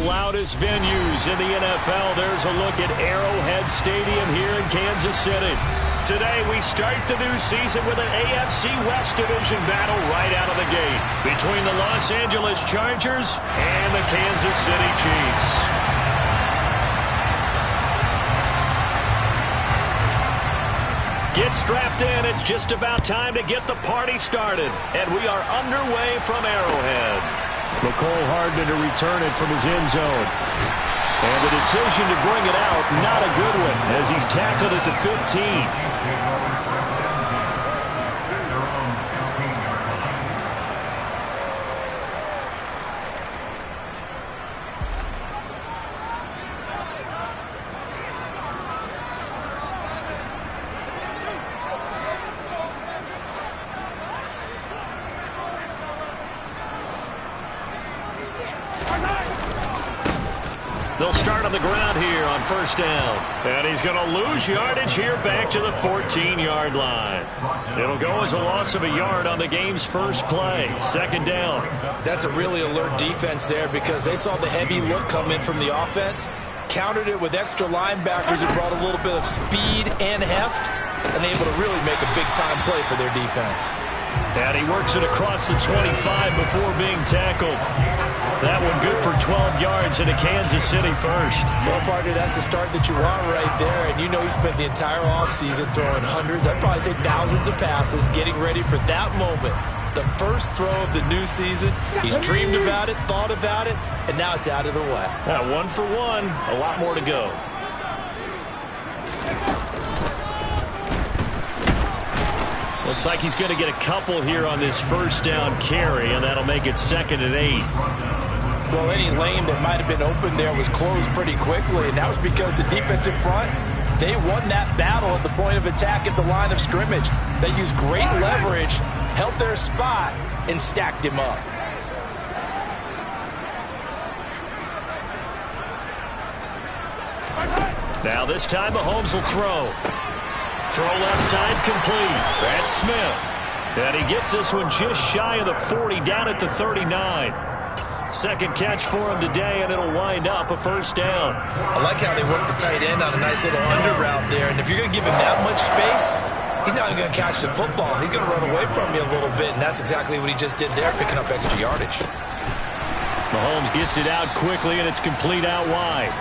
loudest venues in the NFL. There's a look at Arrowhead Stadium here in Kansas City. Today we start the new season with an AFC West Division battle right out of the gate between the Los Angeles Chargers and the Kansas City Chiefs. Get strapped in. It's just about time to get the party started. And we are underway from Arrowhead. McCole Hardman to return it from his end zone. And the decision to bring it out, not a good one, as he's tackled at the 15. They'll start on the ground here on first down. And he's going to lose yardage here back to the 14-yard line. It'll go as a loss of a yard on the game's first play. Second down. That's a really alert defense there because they saw the heavy look come in from the offense, countered it with extra linebackers who brought a little bit of speed and heft, and able to really make a big-time play for their defense. And he works it across the 25 before being tackled. That one good for 12 yards into Kansas City first. Well, partner, that's the start that you want right there. And you know he spent the entire offseason throwing hundreds, I'd probably say thousands of passes, getting ready for that moment. The first throw of the new season. He's dreamed about it, thought about it, and now it's out of the way. 1 for 1, a lot more to go. Looks like he's going to get a couple here on this first down carry, and that'll make it 2nd and 8. Well, any lane that might have been open there was closed pretty quickly, and that was because the defensive front, they won that battle at the point of attack at the line of scrimmage. They used great leverage, held their spot, and stacked him up. Now this time Mahomes will throw. Throw left side complete. That's Smith. And he gets this one just shy of the 40 down at the 39. Second catch for him today, and it'll wind up a first down. I like how they worked the tight end on a nice little under route there. And if you're going to give him that much space, he's not going to catch the football. He's going to run away from you a little bit, and that's exactly what he just did there, picking up extra yardage. Mahomes gets it out quickly, and it's complete out wide.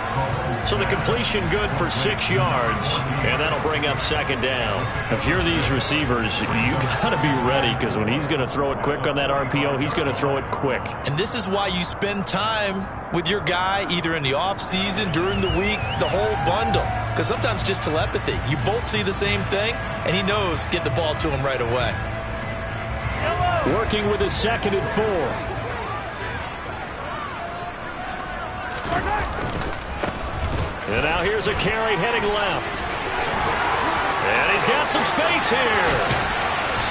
So the completion good for 6 yards, and that'll bring up second down. If you're these receivers, you got to be ready, because when he's going to throw it quick on that RPO, he's going to throw it quick. And this is why you spend time with your guy, either in the offseason, during the week, the whole bundle. Because sometimes just telepathy. You both see the same thing, and he knows get the ball to him right away. Working with his 2nd and 4. And now here's a carry heading left. And he's got some space here.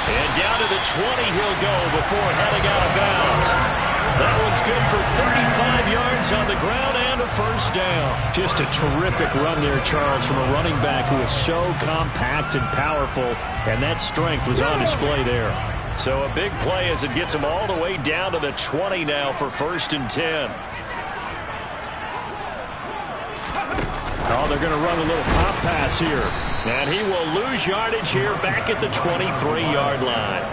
And down to the 20 he'll go before heading out of bounds. That one's good for 35 yards on the ground and a first down. Just a terrific run there, Charles, from a running back who is so compact and powerful. And that strength was on display there. So a big play as it gets him all the way down to the 20 now for 1st and 10. Oh, they're going to run a little pop pass here. And he will lose yardage here back at the 23-yard line.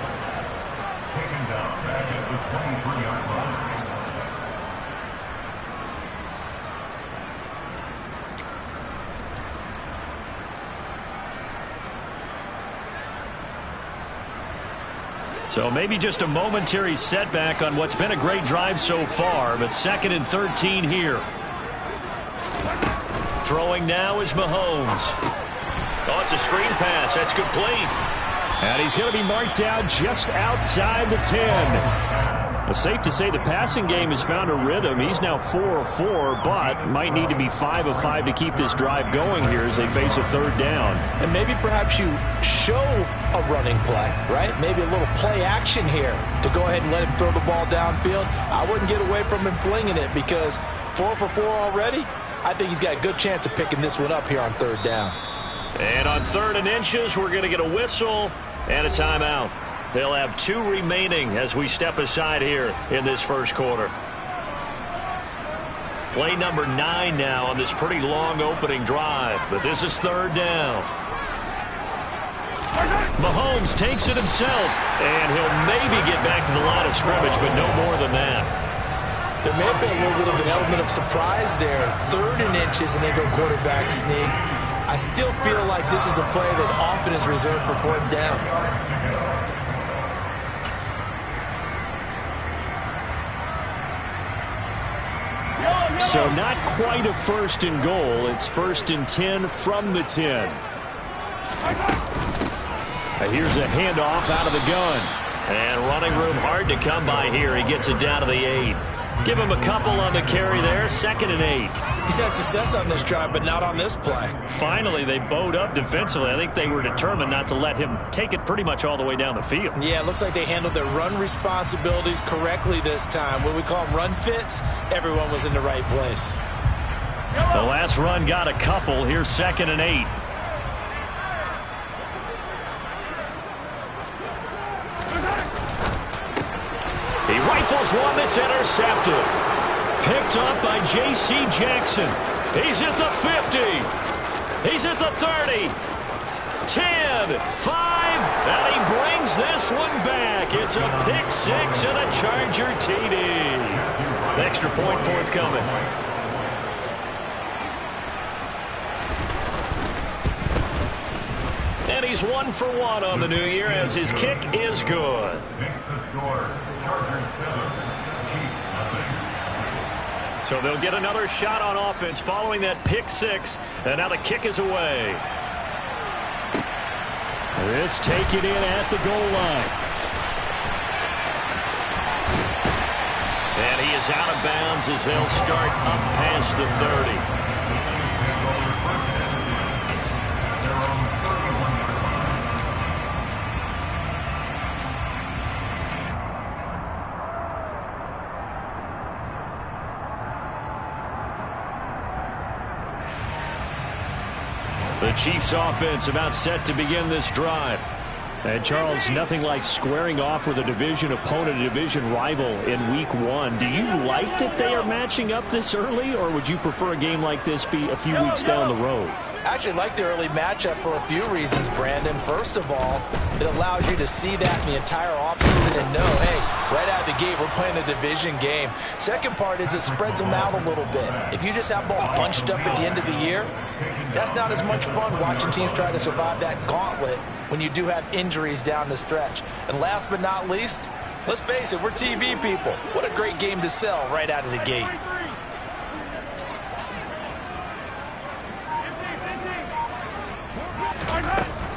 So maybe just a momentary setback on what's been a great drive so far, but 2nd and 13 here. Throwing now is Mahomes. Oh, it's a screen pass. That's complete. And he's going to be marked out just outside the 10. It's safe to say the passing game has found a rhythm. He's now 4 of 4, but might need to be 5 of 5 to keep this drive going here as they face a 3rd down. And maybe perhaps you show a running play, right? Maybe a little play action here to go ahead and let him throw the ball downfield. I wouldn't get away from him flinging it because 4 for 4 already. I think he's got a good chance of picking this one up here on 3rd down. And on 3rd and inches, we're going to get a whistle and a timeout. They'll have 2 remaining as we step aside here in this first quarter. Play number 9 now on this pretty long opening drive, but this is third down. Mahomes takes it himself, and he'll maybe get back to the line of scrimmage, but no more than that. There may have been a little bit of an element of surprise there. 3rd and inches, and they go quarterback sneak. I still feel like this is a play that often is reserved for 4th down. So not quite a 1st and goal. It's 1st and 10 from the 10. Here's a handoff out of the gun. And running room hard to come by here. He gets it down to the 8. Give him a couple on the carry there. 2nd and 8. He's had success on this drive, but not on this play. Finally, they bowed up defensively. I think they were determined not to let him take it pretty much all the way down the field. Yeah, it looks like they handled their run responsibilities correctly this time. What we call them run fits, everyone was in the right place. The last run got a couple. Here's 2nd and 8. He rifles one that's intercepted. Picked up by J.C. Jackson. He's at the 50. He's at the 30. 10, 5, and he brings this one back. It's a pick 6 and a Charger TD. Extra point forthcoming. And he's 1 for 1 on the new year as his kick is good. Makes the score. Chargers 7, Chiefs nothing. So they'll get another shot on offense following that pick 6, and now the kick is away. This taken in at the goal line. And he is out of bounds as they'll start up past the 30. The Chiefs offense about set to begin this drive. And Charles, nothing like squaring off with a division opponent, a division rival in week 1. Do you like that they are matching up this early, or would you prefer a game like this be a few weeks down the road? I actually like the early matchup for a few reasons, Brandon. First of all, it allows you to see that in the entire offseason and know, hey, right out of the gate, we're playing a division game. Second part is it spreads them out a little bit. If you just have them all bunched up at the end of the year, that's not as much fun watching teams try to survive that gauntlet when you do have injuries down the stretch. And last but not least, let's face it, we're TV people. What a great game to sell right out of the gate.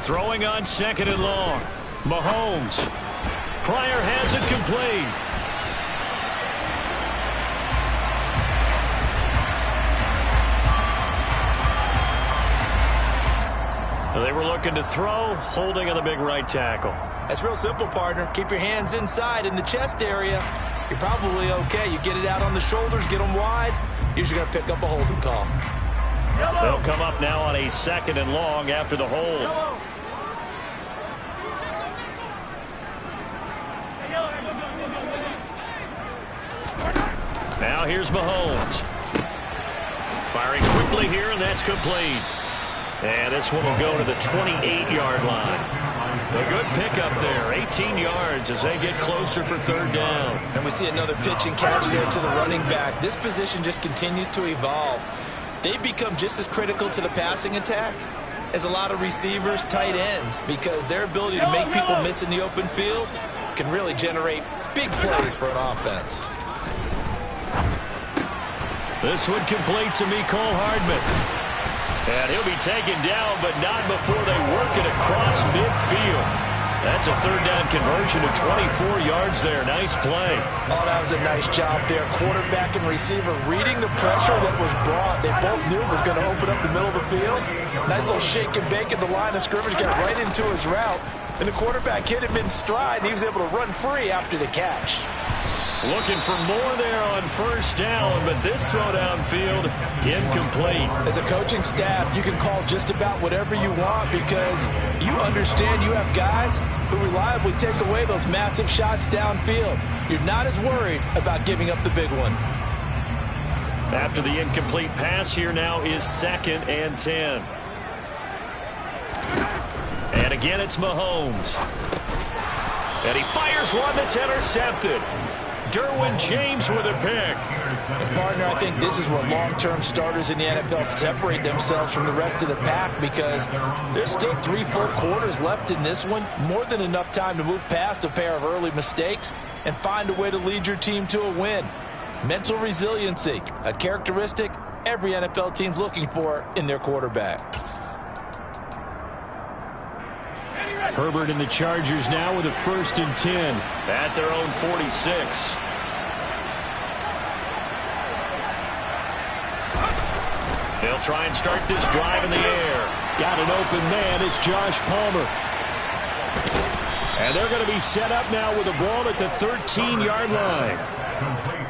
Throwing on 2nd and long. Mahomes. Pryor has it complete. They were looking to throw, holding on the big right tackle. That's real simple, partner. Keep your hands inside in the chest area. You're probably okay. You get it out on the shoulders, get them wide. Usually going to pick up a holding call. They'll come up now on a 2nd and long after the hold. Now here's Mahomes. Firing quickly here, and that's complete. And this one will go to the 28-yard line. A good pickup there, 18 yards as they get closer for 3rd down. And we see another pitch and catch there to the running back. This position just continues to evolve. They become just as critical to the passing attack as a lot of receivers, tight ends, because their ability to make people miss in the open field can really generate big plays for an offense. This one complete to Mecole Hardman. And he'll be taken down, but not before they work it across midfield. That's a 3rd down conversion of 24 yards there. Nice play. Oh, that was a nice job there. Quarterback and receiver reading the pressure that was brought. They both knew it was going to open up the middle of the field. Nice little shake and bake at the line of scrimmage. Got right into his route. And the quarterback hit him in stride, and he was able to run free after the catch. Looking for more there on 1st down, but this throw downfield incomplete. As a coaching staff, you can call just about whatever you want because you understand you have guys who reliably take away those massive shots downfield. You're not as worried about giving up the big one. After the incomplete pass, here now is 2nd and 10. And again, it's Mahomes. And he fires one that's intercepted. Derwin James with a pick. And partner, I think this is where long-term starters in the NFL separate themselves from the rest of the pack, because there's still 3 full quarters left in this one. More than enough time to move past a pair of early mistakes and find a way to lead your team to a win. Mental resiliency, a characteristic every NFL team's looking for in their quarterback. Herbert and the Chargers now with a 1st and 10. At their own 46. They'll try and start this drive in the air. Got an open man. It's Josh Palmer. And they're going to be set up now with a ball at the 13-yard line.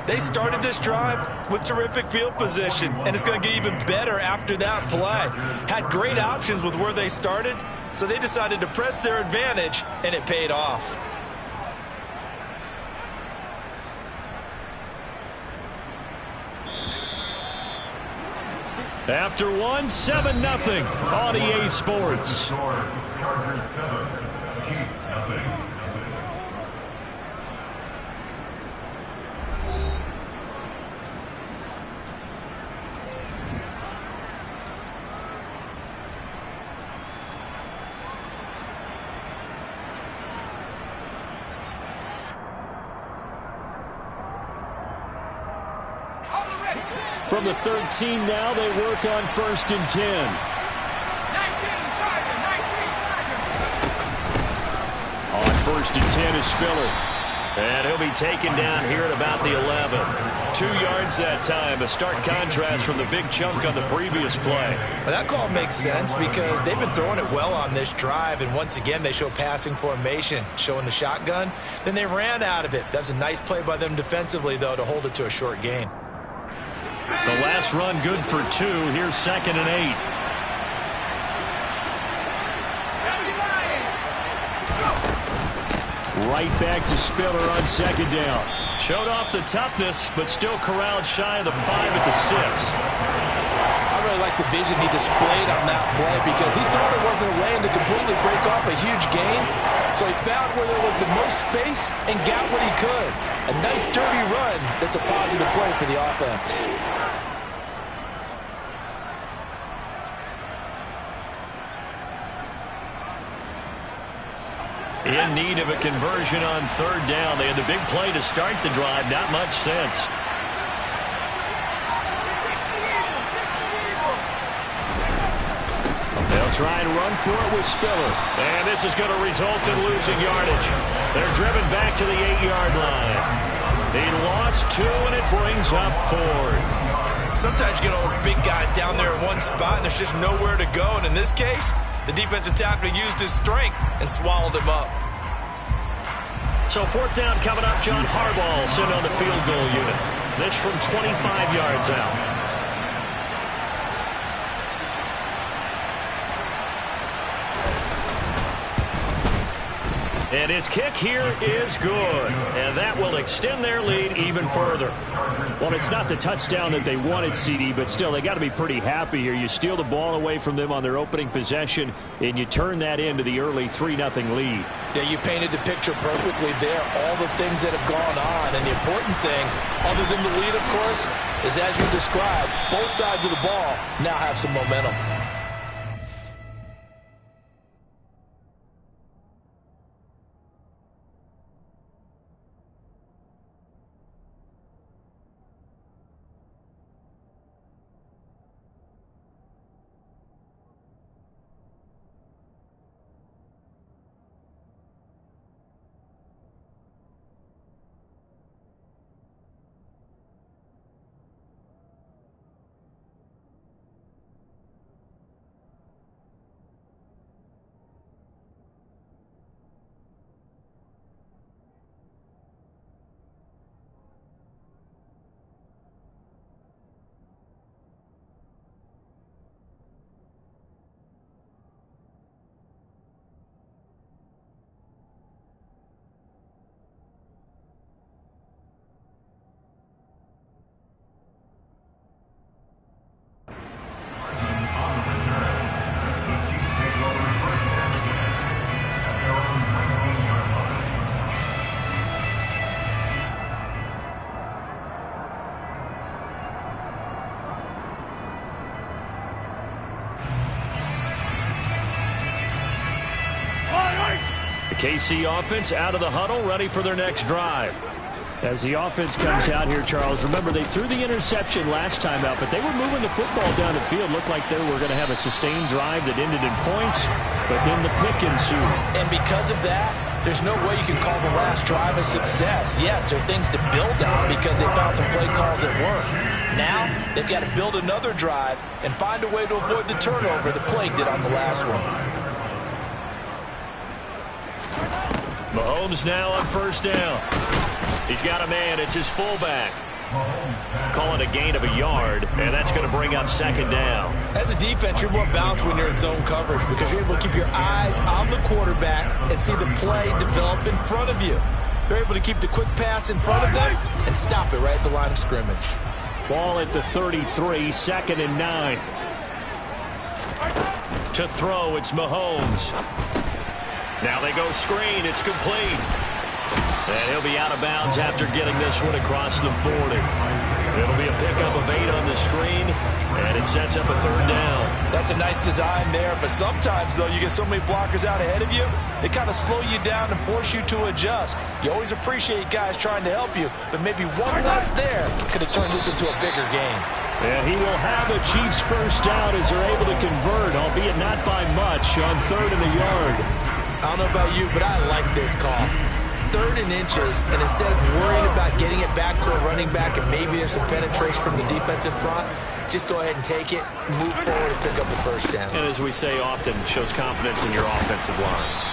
They started this drive with terrific field position, and it's going to get even better after that play. Had great options with where they started, so they decided to press their advantage, and it paid off. After one, 7-0 on EA Sports. Chargers 7, Chiefs nothing. From the 13 now, they work on 1st and 10. 19, On 1st and 10 is Spiller. And he'll be taken down here at about the 11. 2 yards that time. A stark contrast from the big chunk on the previous play. Well, that call makes sense because they've been throwing it well on this drive, and once again they show passing formation, showing the shotgun. Then they ran out of it. That's a nice play by them defensively, though, to hold it to a short gain. The last run good for 2. Here's 2nd and 8. Right back to Spiller on 2nd down. Showed off the toughness, but still corralled shy of the 5 at the 6. I really like the vision he displayed on that play because he saw there wasn't a lane to completely break off a huge gain. So he found where there was the most space and got what he could. A nice, dirty run that's a positive play for the offense. In need of a conversion on 3rd down. They had the big play to start the drive. Not much sense. They'll try and run for it with Spiller. And this is going to result in losing yardage. They're driven back to the 8-yard line. He lost 2, and it brings up 4th. Sometimes you get all those big guys down there in one spot, and there's just nowhere to go. And in this case, the defensive tackle used his strength and swallowed him up. So 4th down coming up. John Harbaugh sent on the field goal unit. This from 25 yards out. And his kick here is good. And that will extend their lead even further. Well, it's not the touchdown that they wanted, CD, but still, they got to be pretty happy here. You steal the ball away from them on their opening possession, and you turn that into the early 3-0 lead. Yeah, you painted the picture perfectly there. All the things that have gone on. And the important thing, other than the lead, of course, is as you described, both sides of the ball now have some momentum. The KC offense out of the huddle, ready for their next drive. As the offense comes out here, Charles, remember they threw the interception last time out, but they were moving the football down the field. Looked like they were going to have a sustained drive that ended in points, but then the pick ensued. And because of that, there's no way you can call the last drive a success. Yes, there are things to build on because they found some play calls that work. Now, they've got to build another drive and find a way to avoid the turnover the play did on the last one. Mahomes now on first down. He's got a man. It's his fullback. Calling a gain of a yard, and that's going to bring up second down. As a defense, you're more balanced when you're in zone coverage because you're able to keep your eyes on the quarterback and see the play develop in front of you. They're able to keep the quick pass in front of them and stop it right at the line of scrimmage. Ball at the 33, 2nd and 9. To throw, it's Mahomes. Now they go screen. It's complete. And he'll be out of bounds after getting this one across the 40. It'll be a pickup of 8 on the screen, and it sets up a third down. That's a nice design there, but sometimes, though, you get so many blockers out ahead of you, they kind of slow you down and force you to adjust. You always appreciate guys trying to help you, but maybe one less there could have turned this into a bigger game. And he will have a Chiefs first down as they're able to convert, albeit not by much, on 3rd and a yard. I don't know about you, but I like this call. 3rd and inches, and instead of worrying about getting it back to a running back and maybe there's some penetration from the defensive front, just go ahead and take it, move forward, and pick up the first down. And as we say often, shows confidence in your offensive line.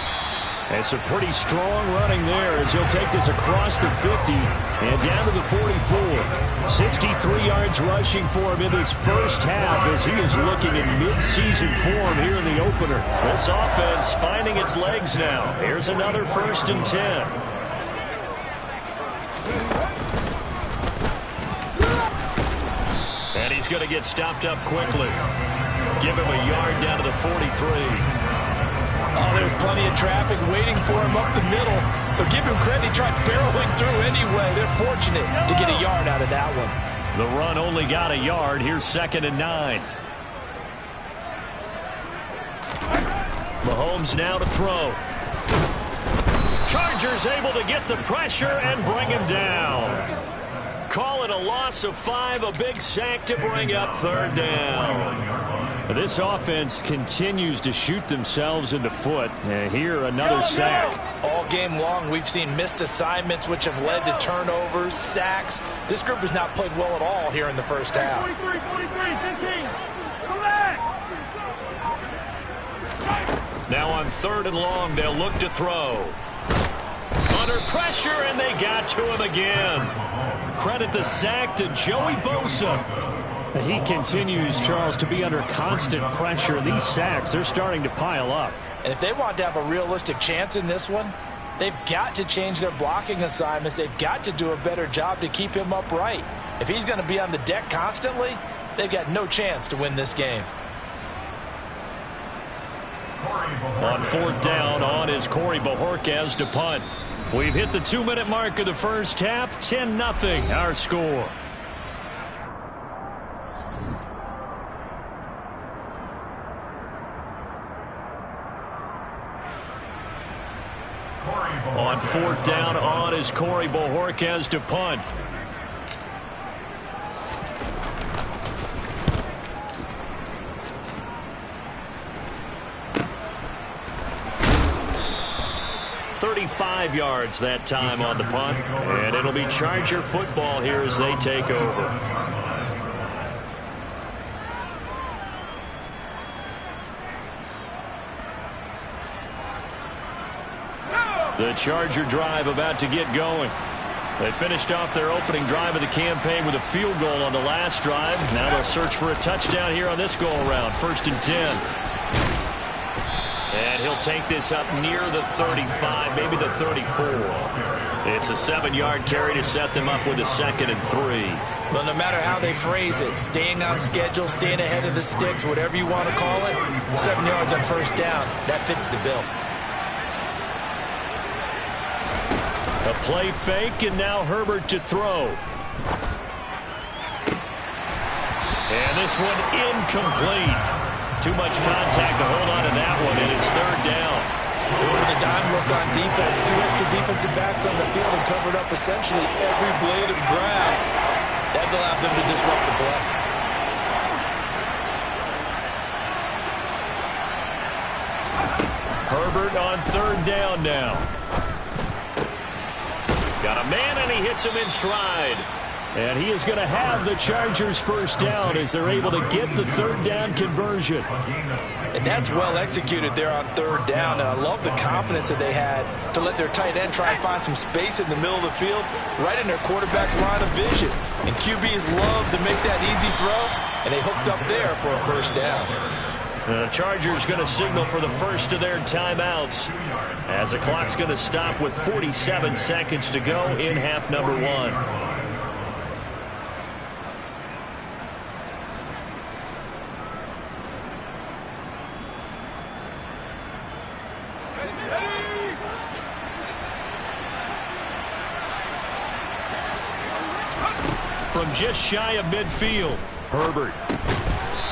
And some pretty strong running there as he'll take this across the 50 and down to the 44. 63 yards rushing for him in his first half as he is looking in mid-season form here in the opener. This offense finding its legs now. Here's another 1st and 10. And he's going to get stopped up quickly. Give him a yard down to the 43. Oh, there's plenty of traffic waiting for him up the middle. But give him credit, he tried barreling through anyway. They're fortunate to get a yard out of that one. The run only got a yard. Here's 2nd and 9. Mahomes now to throw. Chargers able to get the pressure and bring him down. Call it a loss of 5, a big sack to bring up 3rd down. This offense continues to shoot themselves in the foot. Here, another sack. All game long, we've seen missed assignments, which have led to turnovers, sacks. This group has not played well at all here in the first half. 43, 15. Come back. Now on 3rd and long, they'll look to throw. Under pressure, and they got to him again. Credit the sack to Joey Bosa. He continues, Charles, to be under constant pressure. These sacks, they're starting to pile up. And if they want to have a realistic chance in this one, they've got to change their blocking assignments. They've got to do a better job to keep him upright. If he's going to be on the deck constantly, they've got no chance to win this game. On 4th down, on is Corey Bojorquez to punt. We've hit the 2-minute mark of the first half. 10-0 our score. On 4th down, on is Corey Bojorquez to punt. .35 yards that time on the punt, and it'll be Charger football here as they take over. The Charger drive about to get going. They finished off their opening drive of the campaign with a field goal on the last drive. Now they'll search for a touchdown here on this go-around. 1st and 10. And he'll take this up near the 35, maybe the 34. It's a 7-yard carry to set them up with a 2nd and 3. Well, no matter how they phrase it, staying on schedule, staying ahead of the sticks, whatever you want to call it, 7 yards on 1st down, that fits the bill. A play fake, and now Herbert to throw. And this one incomplete. Too much contact to hold on to that one, and it's 3rd down. With a dime look on defense, 2 extra defensive backs on the field and covered up essentially every blade of grass. That allowed them to disrupt the play. Herbert on 3rd down now. Got a man, and he hits him in stride. And he is going to have the Chargers' 1st down as they're able to get the 3rd down conversion. And that's well executed there on 3rd down. And I love the confidence that they had to let their tight end try and find some space in the middle of the field, right in their quarterback's line of vision. And QBs love to make that easy throw, and they hooked up there for a 1st down. The Chargers going to signal for the first of their timeouts as the clock's going to stop with 47 seconds to go in half number 1. From just shy of midfield, Herbert.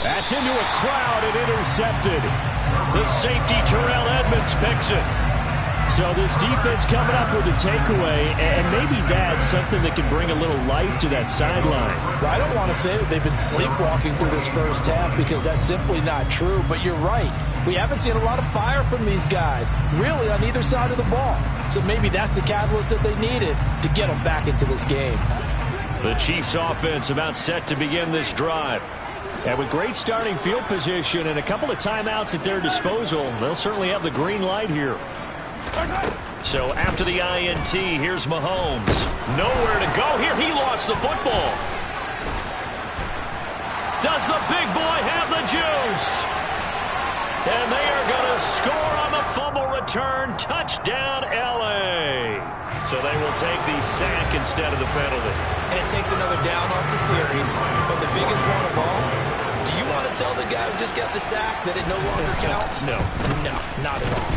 That's into a crowd and intercepted. The safety, Terrell Edmonds, picks it. So this defense coming up with a takeaway, and maybe that's something that can bring a little life to that sideline. Well, I don't want to say that they've been sleepwalking through this first half because that's simply not true, but you're right. We haven't seen a lot of fire from these guys, really, on either side of the ball. So maybe that's the catalyst that they needed to get them back into this game. The Chiefs offense about set to begin this drive. And with great starting field position and a couple of timeouts at their disposal, they'll certainly have the green light here. So after the INT, here's Mahomes. Nowhere to go here. He lost the football. Does the big boy have the juice? And they are going to score on the fumble return. Touchdown, L.A. So they will take the sack instead of the penalty. And it takes another down off the series. But the biggest one of all, do you want to tell the guy who just got the sack that it no longer counts? No. No, not at all.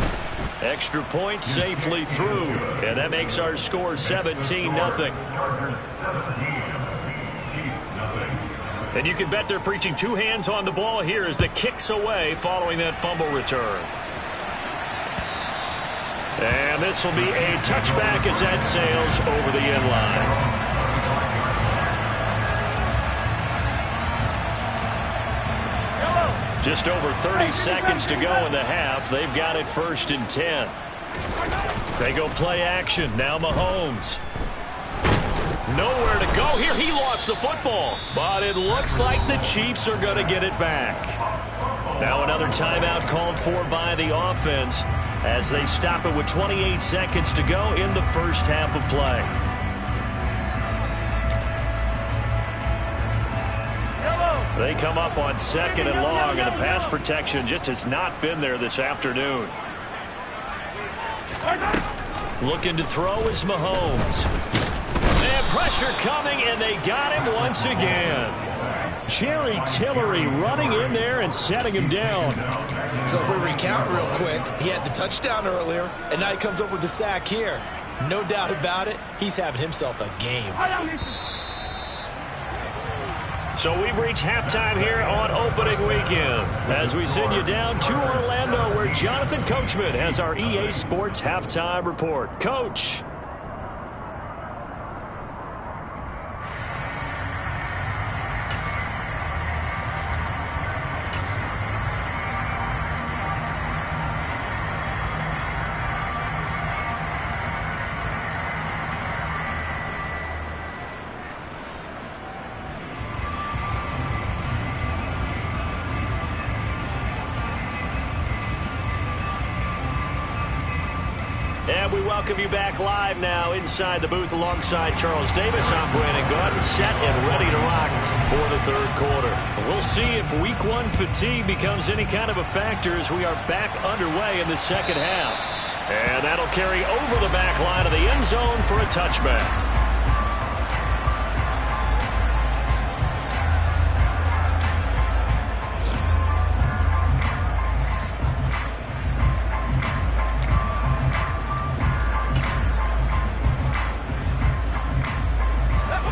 Extra point safely through. And that makes our score 17-0. And you can bet they're preaching 2 hands on the ball here as the kick's away following that fumble return. And this will be a touchback as that sails over the end line. Just over 30 seconds to go in the half. They've got it 1st and 10. They go play action. Now Mahomes. Nowhere to go here. He lost the football. But it looks like the Chiefs are going to get it back. Now another timeout called for by the offense as they stop it with 28 seconds to go in the first half of play. They come up on 2nd and long, and the pass protection just has not been there this afternoon. Looking to throw is Mahomes. And pressure coming, and they got him once again. Jerry Tillery running in there and setting him down. So if we recount real quick, he had the touchdown earlier, and now he comes up with the sack here. No doubt about it, he's having himself a game. So we've reached halftime here on opening weekend as we send you down to Orlando where Jonathan Coachman has our EA Sports halftime report. Coach. And we welcome you back live now inside the booth alongside Charles Davis. I'm Brandon Gaudin, set and ready to rock for the 3rd quarter. We'll see if week 1 fatigue becomes any kind of a factor as we are back underway in the 2nd half. And that'll carry over the back line of the end zone for a touchback.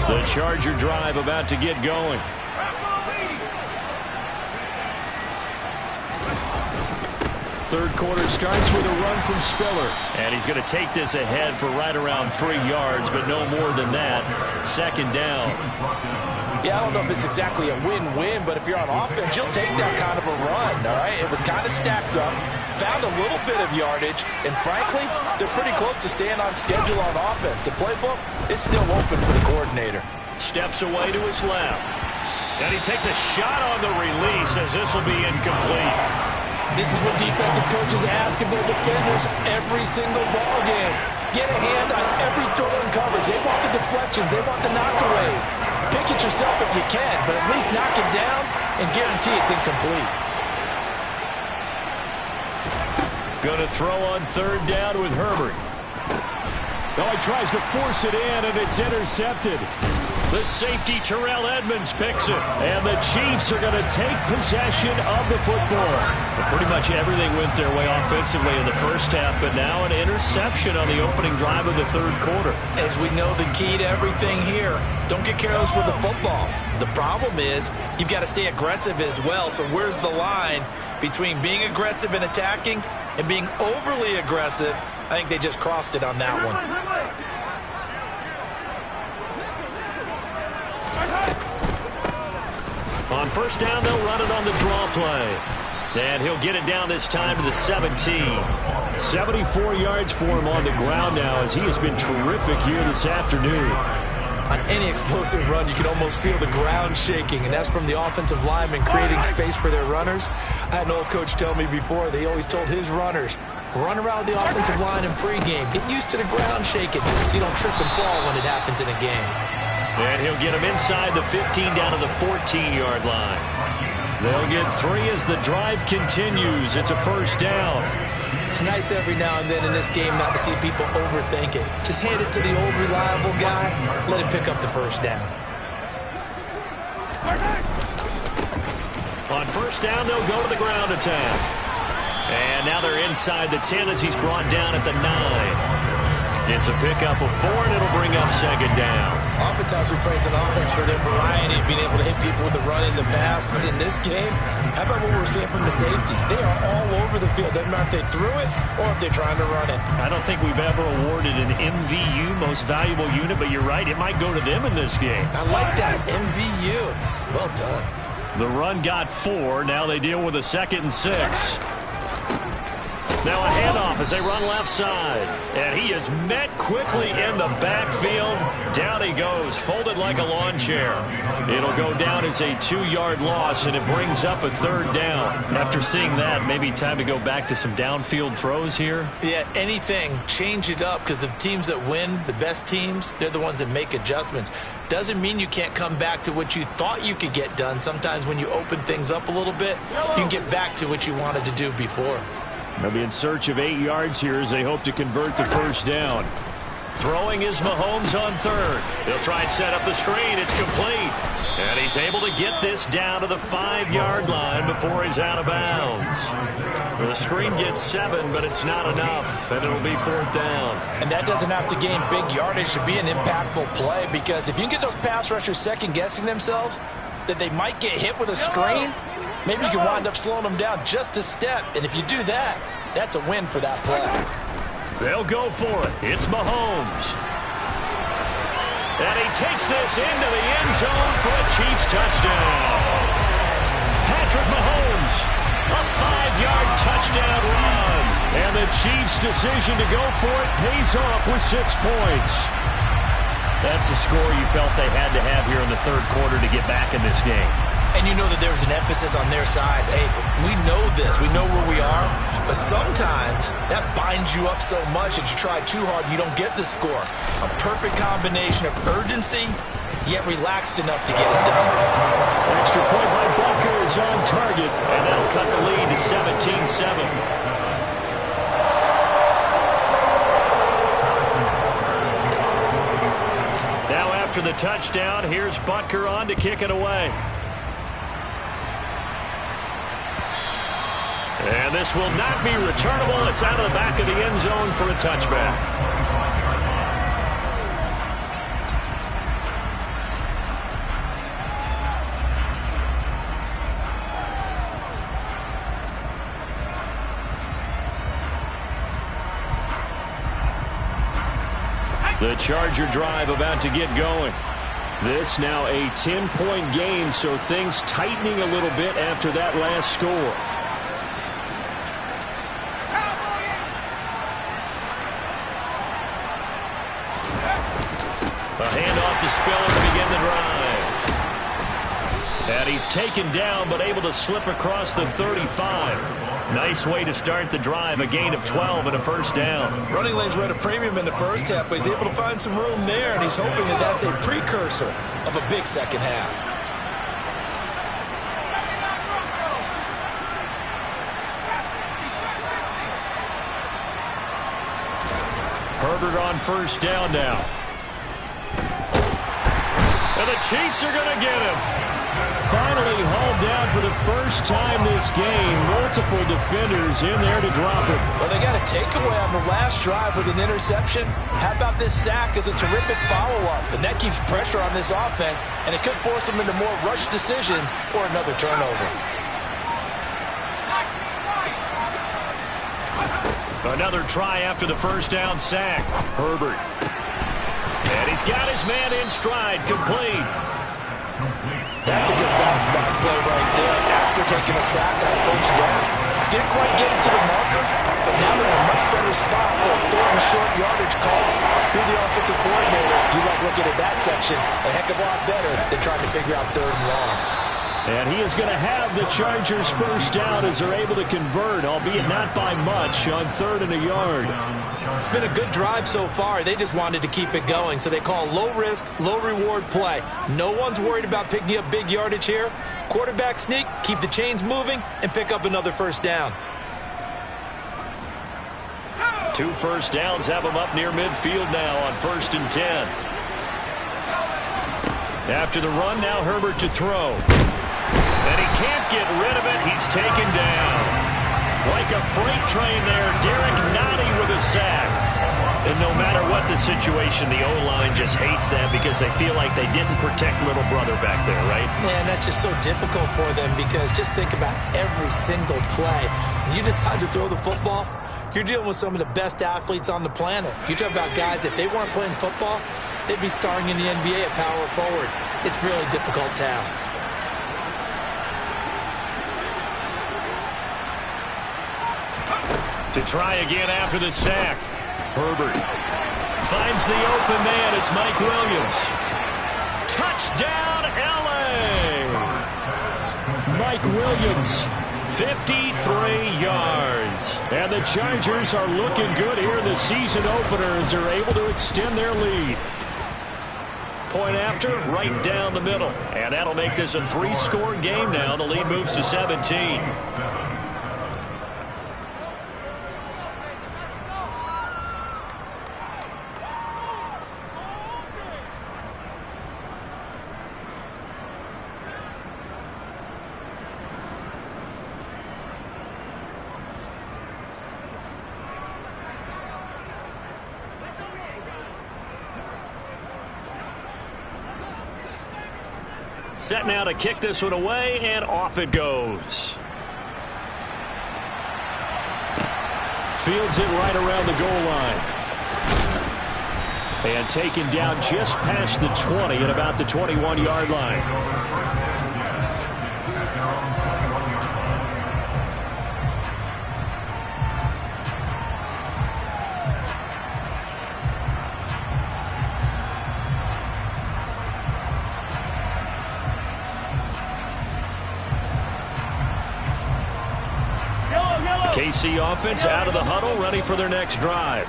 The Charger drive about to get going. third quarter starts with a run from Spiller. And he's going to take this ahead for right around 3 yards, but no more than that. Second down. Yeah, I don't know if it's exactly a win-win, but if you're on offense, you'll take that kind of a run, all right? It was kind of stacked up, found a little bit of yardage, and frankly, they're pretty close to staying on schedule on offense. The playbook is still open for the coordinator. Steps away to his left. And he takes a shot on the release as this will be incomplete. This is what defensive coaches ask of their defenders every single ball game. Get a hand on every throw in coverage. They want the deflections. They want the knockaways. Pick it yourself if you can, but at least knock it down and guarantee it's incomplete. Going to throw on third down with Herbert. Oh, he tries to force it in, and it's intercepted. The safety, Terrell Edmonds, picks it. And the Chiefs are going to take possession of the football. Well, pretty much everything went their way offensively in the first half, but now an interception on the opening drive of the third quarter. As we know, the key to everything here, don't get careless with the football. The problem is you've got to stay aggressive as well. So where's the line between being aggressive and attacking and being overly aggressive? I think they just crossed it on that one. On first down, they'll run it on the draw play. And he'll get it down this time to the 17. 74 yards for him on the ground now, as he has been terrific here this afternoon. On any explosive run, you can almost feel the ground shaking, and that's from the offensive linemen creating space for their runners. I had an old coach tell me before, they always told his runners, run around the offensive line in pregame. Get used to the ground shaking so you don't trip and fall when it happens in a game. And he'll get him inside the 15 down to the 14-yard line. They'll get 3 as the drive continues. It's a first down. It's nice every now and then in this game not to see people overthink it. Just hand it to the old reliable guy. Let him pick up the first down. On first down, they'll go to the ground attack. And now they're inside the 10 as he's brought down at the 9. It's a pickup of 4, and it'll bring up second down. Oftentimes we praise an offense for their variety, being able to hit people with the run and the pass. But in this game, how about what we're seeing from the safeties? They are all over the field. Doesn't matter if they threw it or if they're trying to run it. I don't think we've ever awarded an MVU, most valuable unit, but you're right, it might go to them in this game. I like that, MVU. Well done. The run got 4. Now they deal with a 2nd and 6. Now a handoff as they run left side. And he is met quickly in the backfield. Down he goes, folded like a lawn chair. It'll go down as a 2-yard loss, and it brings up a third down. After seeing that, maybe time to go back to some downfield throws here. Yeah, anything. Change it up, because the teams that win, the best teams, they're the ones that make adjustments. Doesn't mean you can't come back to what you thought you could get done. Sometimes when you open things up a little bit, you can get back to what you wanted to do before. They'll be in search of 8 yards here as they hope to convert the first down. Throwing is Mahomes on third. They'll try and set up the screen. It's complete. And he's able to get this down to the 5-yard line before he's out of bounds. The screen gets 7, but it's not enough, and it'll be 4th down. And that doesn't have to gain big yardage to be an impactful play, because if you can get those pass rushers second-guessing themselves, that they might get hit with a screen, maybe you can wind up slowing them down just a step. And if you do that, that's a win for that play. They'll go for it. It's Mahomes. And he takes this into the end zone for a Chiefs touchdown. Patrick Mahomes, a 5-yard touchdown run. And the Chiefs' decision to go for it pays off with 6 points. That's a score you felt they had to have here in the third quarter to get back in this game. And you know that there was an emphasis on their side. Hey, we know this. We know where we are. But sometimes that binds you up so much that you try too hard, you don't get the score. A perfect combination of urgency, yet relaxed enough to get it done. Extra point by Butker is on target. And that'll cut the lead to 17-7. After the touchdown, here's Butker on to kick it away. And this will not be returnable. It's out of the back of the end zone for a touchback. The Charger drive about to get going. This now a 10-point game, so things tightening a little bit after that last score. A handoff to Spiller to begin the drive. And he's taken down, but able to slip across the 35. Nice way to start the drive, a gain of 12 and a first down. Running lanes were at a premium in the first half, but he's able to find some room there, and he's hoping that that's a precursor of a big second half. Herbert on first down now. And the Chiefs are going to get him. Finally hauled down for the first time this game. Multiple defenders in there to drop him. Well, they got a takeaway on the last drive with an interception. How about this sack as a terrific follow-up? And that keeps pressure on this offense, and it could force them into more rushed decisions or another turnover. Another try after the first down sack. Herbert. And he's got his man in stride, complete. That's a good bounce-back play right there after taking a sack on first down. Didn't quite get it to the marker, but now they're in a much better spot for a third and short yardage call through the offensive coordinator. You like looking at that section a heck of a lot better than trying to figure out third and long. And he is going to have the Chargers first down as they're able to convert, albeit not by much, on third and a yard. It's been a good drive so far. They just wanted to keep it going, so they call low-risk, low-reward play. No one's worried about picking up big yardage here. Quarterback sneak, keep the chains moving, and pick up another first down. 2 first downs have them up near midfield now on 1st and 10. After the run, now Herbert to throw. And he can't get rid of it. He's taken down. Like a freight train there, Derek Nottie with a sack. And no matter what the situation, the O-line just hates that because they feel like they didn't protect little brother back there, right? Man, that's just so difficult for them because just think about every single play. When you decide to throw the football, you're dealing with some of the best athletes on the planet. You talk about guys, if they weren't playing football, they'd be starring in the NBA at power forward. It's a really difficult task. To try again after the sack. Herbert finds the open man. It's Mike Williams. Touchdown, L.A. Mike Williams, 53 yards. And the Chargers are looking good here in the season opener as they're able to extend their lead. Point after, right down the middle. And that'll make this a 3-score game now. The lead moves to 17. Set now to kick this one away, and off it goes. Fields it right around the goal line. And taken down just past the 20 at about the 21-yard line. KC offense out of the huddle, ready for their next drive.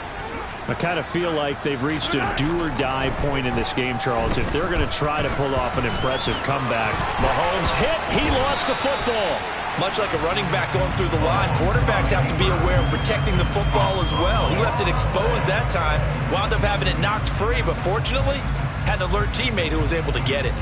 I kind of feel like they've reached a do-or-die point in this game, Charles. If they're going to try to pull off an impressive comeback. Mahomes hit. He lost the football. Much like a running back going through the line, quarterbacks have to be aware of protecting the football as well. He left it exposed that time, wound up having it knocked free, but fortunately, had an alert teammate who was able to get it.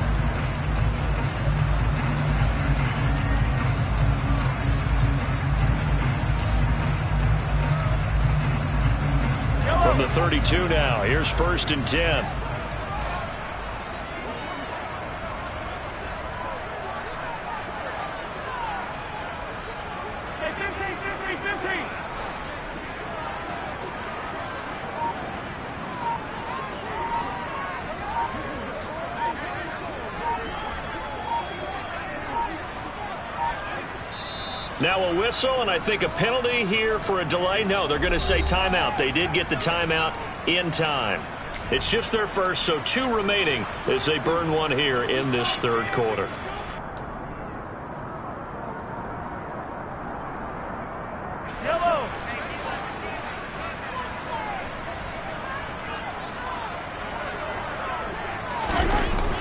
From the 32 now, here's 1st and 10. Now a whistle, and I think a penalty here for a delay. No, they're going to say timeout. They did get the timeout in time. It's just their first, so 2 remaining as they burn one here in this third quarter. Yellow.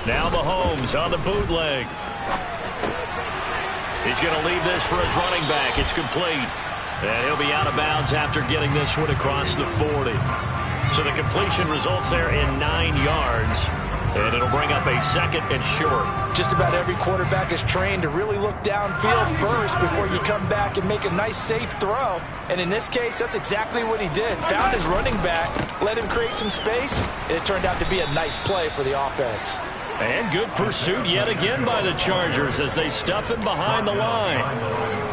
Now Mahomes on the bootleg. He's going to leave this for his running back. It's complete. And he'll be out of bounds after getting this one across the 40. So the completion results there in 9 yards. And it'll bring up a 2nd and short. Just about every quarterback is trained to really look downfield first before you come back and make a nice, safe throw. And in this case, that's exactly what he did. Found his running back, let him create some space, and it turned out to be a nice play for the offense. And good pursuit yet again by the Chargers as they stuff him behind the line.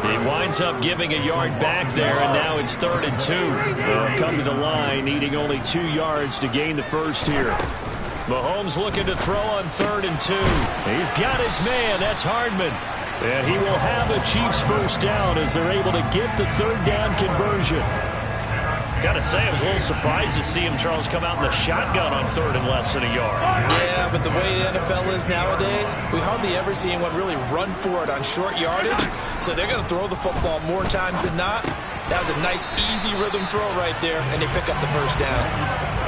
He winds up giving a yard back there, and now it's 3rd and 2. They'll come to the line, needing only 2 yards to gain the first here. Mahomes looking to throw on 3rd and 2. He's got his man. That's Hardman. And he will have a Chiefs first down as they're able to get the 3rd down conversion. Got to say, I was a little surprised to see him, Charles, come out in the shotgun on 3rd and less than a yard. Yeah, but the way the NFL is nowadays, we hardly ever see anyone really run for it on short yardage. So they're going to throw the football more times than not. That was a nice, easy rhythm throw right there, and they pick up the first down.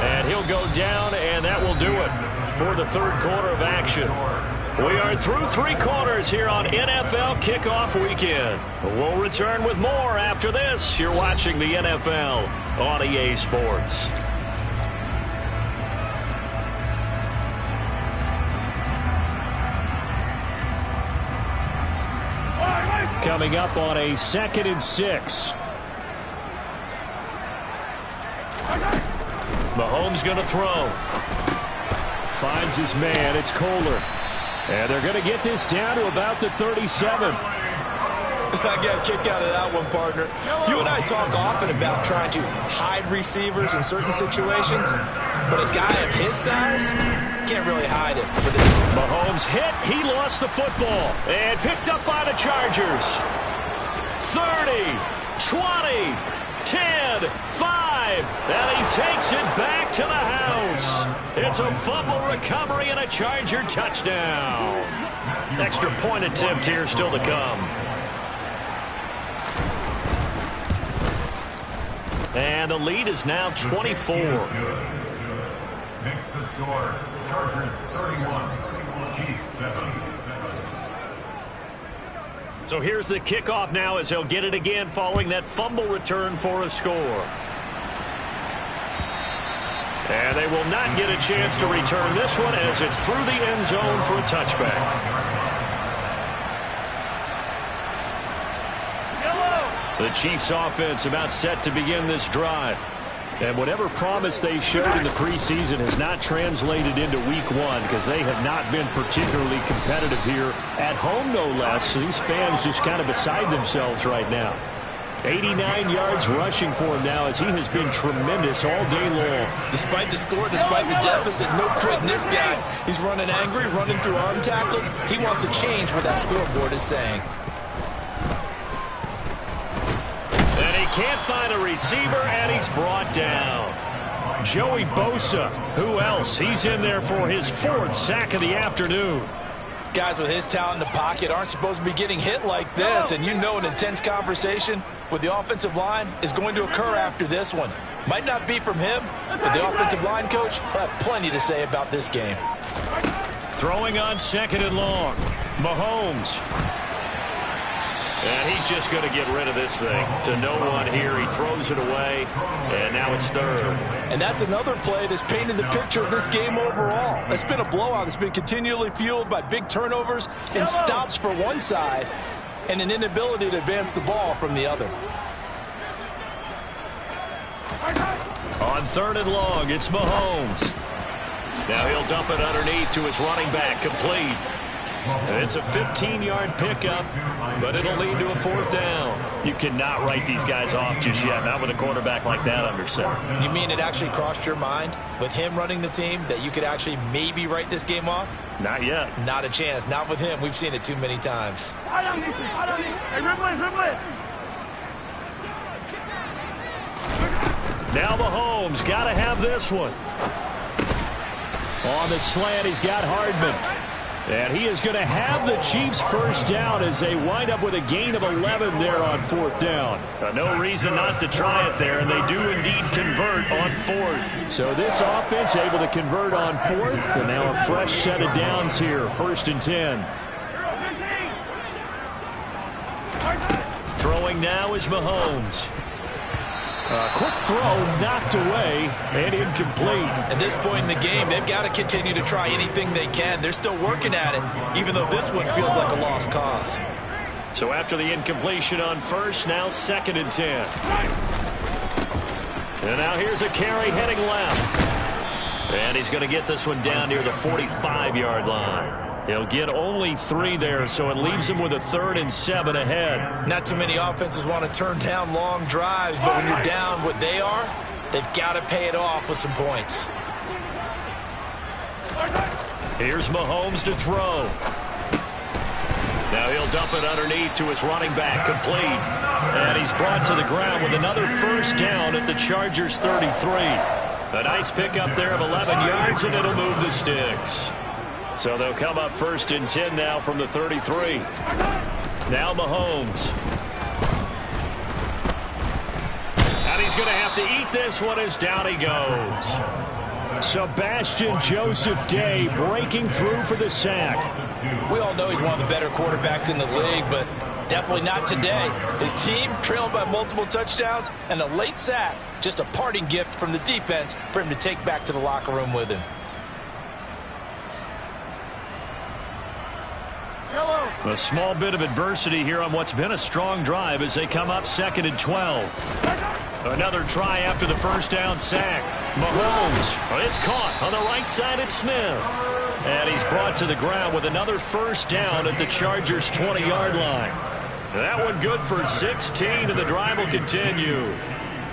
And he'll go down, and that will do it for the third quarter of action. We are through 3 quarters here on NFL Kickoff Weekend. We'll return with more after this. You're watching the NFL on EA Sports. Coming up on a 2nd and 6. Mahomes going to throw. Finds his man. It's Kohler. And they're going to get this down to about the 37. I got a kick out of that one, partner. You and I talk often about trying to hide receivers in certain situations, but a guy of his size can't really hide it. Mahomes hit. He lost the football and picked up by the Chargers. 30, 20, 10, 5, and he takes it back to the house. It's a fumble recovery and a Charger touchdown. Extra point attempt here still to come. And the lead is now 24. Next to score, Chargers 31, Chiefs 7. So here's the kickoff now as he'll get it again following that fumble return for a score. And they will not get a chance to return this one as it's through the end zone for a touchback. The Chiefs offense about set to begin this drive. And whatever promise they showed in the preseason has not translated into week 1 because they have not been particularly competitive here at home, no less. So these fans just kind of beside themselves right now. 89 yards rushing for him now as he has been tremendous all day long. Despite the score, despite the deficit, no quitting this guy. He's running angry, running through arm tackles. He wants to change what that scoreboard is saying. And he can't find a receiver, and he's brought down. Joey Bosa, who else? He's in there for his 4th sack of the afternoon. Guys with his talent in the pocket aren't supposed to be getting hit like this, and you know an intense conversation with the offensive line is going to occur after this one. Might not be from him, but the offensive line coach will have plenty to say about this game. Throwing on 2nd and long. Mahomes. And he's just going to get rid of this thing to no one here. He throws it away, and now it's 3rd. And that's another play that's painted the picture of this game overall. It's been a blowout. It's been continually fueled by big turnovers and stops for one side and an inability to advance the ball from the other. On 3rd and long, it's Mahomes. Now he'll dump it underneath to his running back, complete. And it's a 15-yard pickup, but it'll lead to a 4th down. You cannot write these guys off just yet, not with a quarterback like that under center. You mean it actually crossed your mind with him running the team that you could actually maybe write this game off? Not yet. Not a chance. Not with him. We've seen it too many times. Now Mahomes got to have this one. On the slant, he's got Hardman. And he is going to have the Chiefs first down as they wind up with a gain of 11 there on fourth down. No reason not to try it there, and they do indeed convert on fourth. So this offense able to convert on fourth, and now a fresh set of downs here, 1st and 10. Throwing now is Mahomes. Quick throw, knocked away, and incomplete. At this point in the game, they've got to continue to try anything they can. They're still working at it, even though this one feels like a lost cause. So after the incompletion on first, now 2nd and 10. And now here's a carry heading left. And he's going to get this one down near the 45-yard line. He'll get only 3 there, so it leaves him with a 3rd and 7 ahead. Not too many offenses want to turn down long drives, but when you're down what they are, they've got to pay it off with some points. Here's Mahomes to throw. Now he'll dump it underneath to his running back, complete. And he's brought to the ground with another first down at the Chargers' 33. A nice pickup there of 11 yards, and it'll move the sticks. So they'll come up 1st and 10 now from the 33. Now Mahomes. And he's going to have to eat this one as down he goes. Sebastian Joseph Day breaking through for the sack. We all know he's one of the better quarterbacks in the league, but definitely not today. His team trailing by multiple touchdowns, and a late sack, just a parting gift from the defense for him to take back to the locker room with him. A small bit of adversity here on what's been a strong drive as they come up 2nd and 12. Another try after the first down sack. Mahomes, it's caught on the right side at Smith. And he's brought to the ground with another first down at the Chargers' 20-yard line. That one good for 16, and the drive will continue.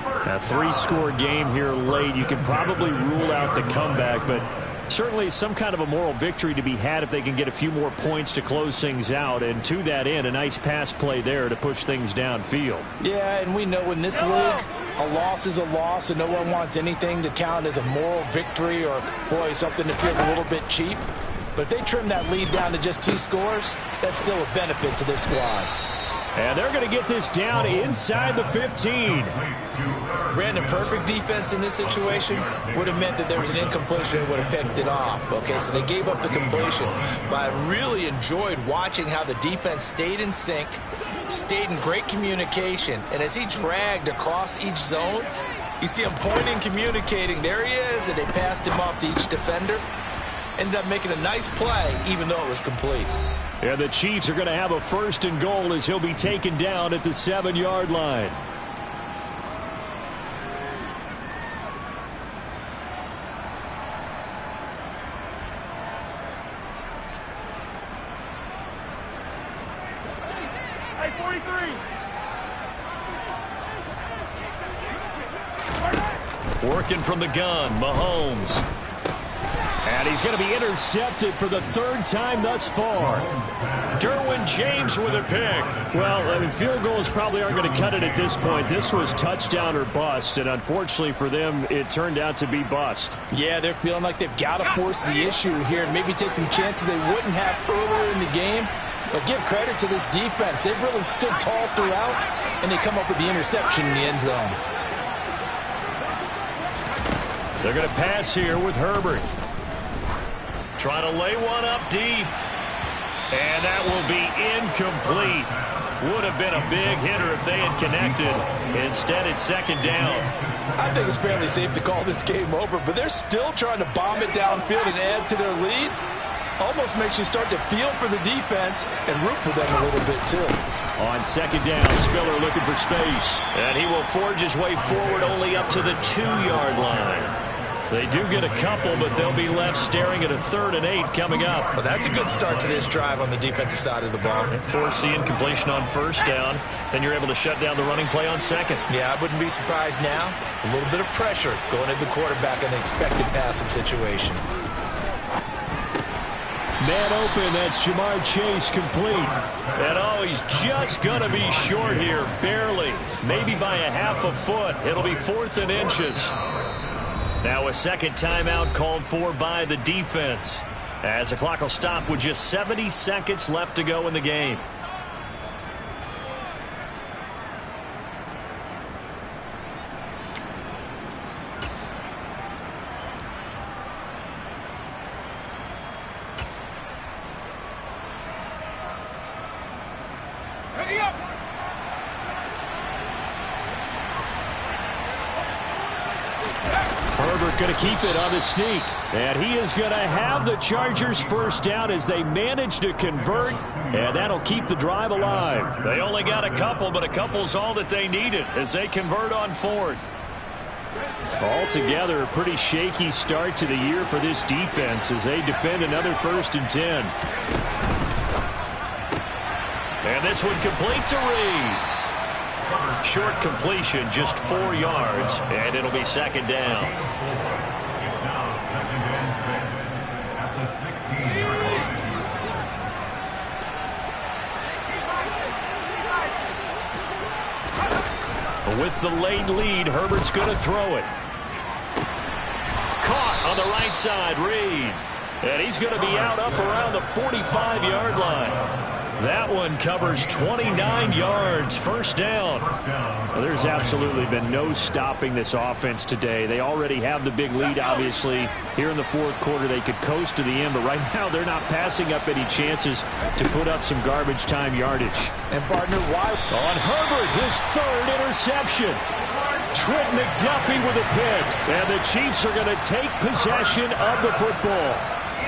A 3-score game here late. You can probably rule out the comeback, but certainly some kind of a moral victory to be had if they can get a few more points to close things out. And to that end, a nice pass play there to push things downfield. Yeah, and we know in this league, a loss is a loss, and no one wants anything to count as a moral victory or, boy, something that feels a little bit cheap. But if they trim that lead down to just 2 scores, that's still a benefit to this squad. And they're going to get this down inside the 15. Brandon, perfect defense in this situation would have meant that there was an incompletion and would have picked it off. Okay, so they gave up the completion. But I really enjoyed watching how the defense stayed in sync, stayed in great communication. And as he dragged across each zone, you see him pointing, communicating. There he is, and they passed him off to each defender. Ended up making a nice play, even though it was complete. And the Chiefs are going to have a 1st and goal as he'll be taken down at the 7-yard line. Working from the gun, Mahomes. And he's going to be intercepted for the 3rd time thus far. Derwin James with a pick. Well, I mean, field goals probably aren't going to cut it at this point. This was touchdown or bust, and unfortunately for them, it turned out to be bust. Yeah, they're feeling like they've got to force the issue here and maybe take some chances they wouldn't have earlier in the game. But give credit to this defense. They've really stood tall throughout, and they come up with the interception in the end zone. They're going to pass here with Herbert. Trying to lay one up deep. And that will be incomplete. Would have been a big hitter if they had connected. Instead, it's 2nd down. I think it's fairly safe to call this game over, but they're still trying to bomb it downfield and add to their lead. Almost makes you start to feel for the defense and root for them a little bit, too. On 2nd down, Spiller looking for space. And he will forge his way forward only up to the 2-yard line. They do get a couple, but they'll be left staring at a 3rd and 8 coming up. Well, that's a good start to this drive on the defensive side of the ball. Force the incompletion on 1st down. Then you're able to shut down the running play on 2nd. Yeah, I wouldn't be surprised now. A little bit of pressure going at the quarterback in an expected passing situation. Man open, that's Jamar Chase complete. And oh, he's just going to be short here, barely. Maybe by a half a foot. It'll be 4th and inches. Now a second timeout called for by the defense, as the clock will stop with just 70 seconds left to go in the game. Herbert going to keep it on the sneak. And he is going to have the Chargers first down as they manage to convert. And that'll keep the drive alive. They only got a couple, but a couple's all that they needed as they convert on 4th. Altogether, a pretty shaky start to the year for this defense as they defend another 1st and 10. And this one complete to Reed. Short completion, just 4 yards, and it'll be 2nd down. It's now 2nd and 6 at the 16-yard line. With the late lead, Herbert's going to throw it. Caught on the right side, Reed. And he's going to be out up around the 45-yard line. That one covers 29 yards, 1st down. Well, there's absolutely been no stopping this offense today. They already have the big lead, obviously. Here in the 4th quarter, they could coast to the end, but right now they're not passing up any chances to put up some garbage time yardage. And partner, why? On Herbert, his 3rd interception. Trent McDuffie with a pick, and the Chiefs are going to take possession of the football.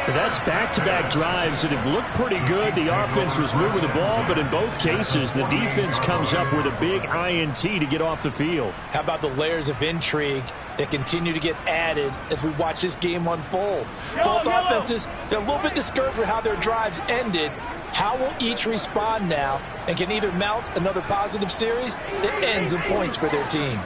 That's back-to-back drives that have looked pretty good. The offense was moving the ball, but in both cases, the defense comes up with a big INT to get off the field. How about the layers of intrigue that continue to get added as we watch this game unfold? Both offenses, they're a little bit discouraged with how their drives ended. How will each respond now and can either mount another positive series that ends in points for their team?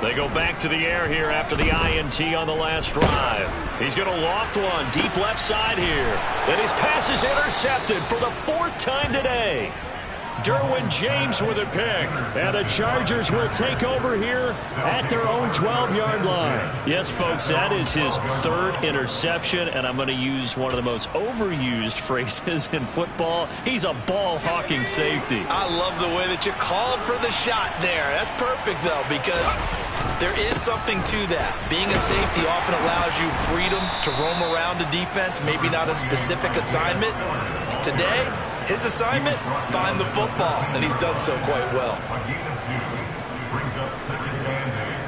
They go back to the air here after the INT on the last drive. He's going to loft one deep left side here. And his pass is intercepted for the 4th time today. Derwin James with a pick. And the Chargers will take over here at their own 12-yard line. Yes, folks, that is his 3rd interception, and I'm going to use one of the most overused phrases in football. He's a ball-hawking safety. I love the way that you called for the shot there. That's perfect, though, because there is something to that. Being a safety often allows you freedom to roam around the defense, maybe not a specific assignment. Today, his assignment, find the football, and he's done so quite well. A gain of 2 brings up 2nd and 8.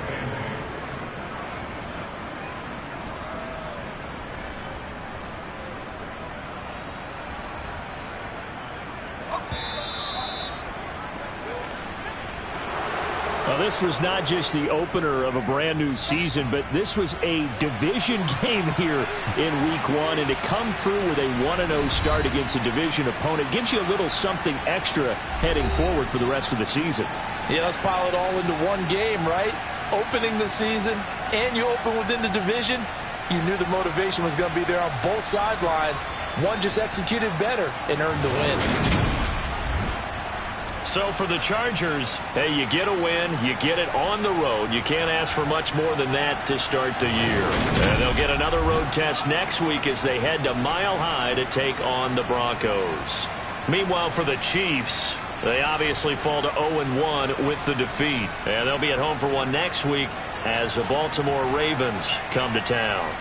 Well, this was not just the opener of a brand new season, but this was a division game here in week 1. And to come through with a 1-0 start against a division opponent gives you a little something extra heading forward for the rest of the season. Yeah, let's pile it all into one game, right? Opening the season, and you open within the division. You knew the motivation was going to be there on both sidelines. One just executed better and earned the win. So for the Chargers, hey, you get a win, you get it on the road. You can't ask for much more than that to start the year. And they'll get another road test next week as they head to Mile High to take on the Broncos. Meanwhile, for the Chiefs, they obviously fall to 0-1 with the defeat. And they'll be at home for one next week as the Baltimore Ravens come to town.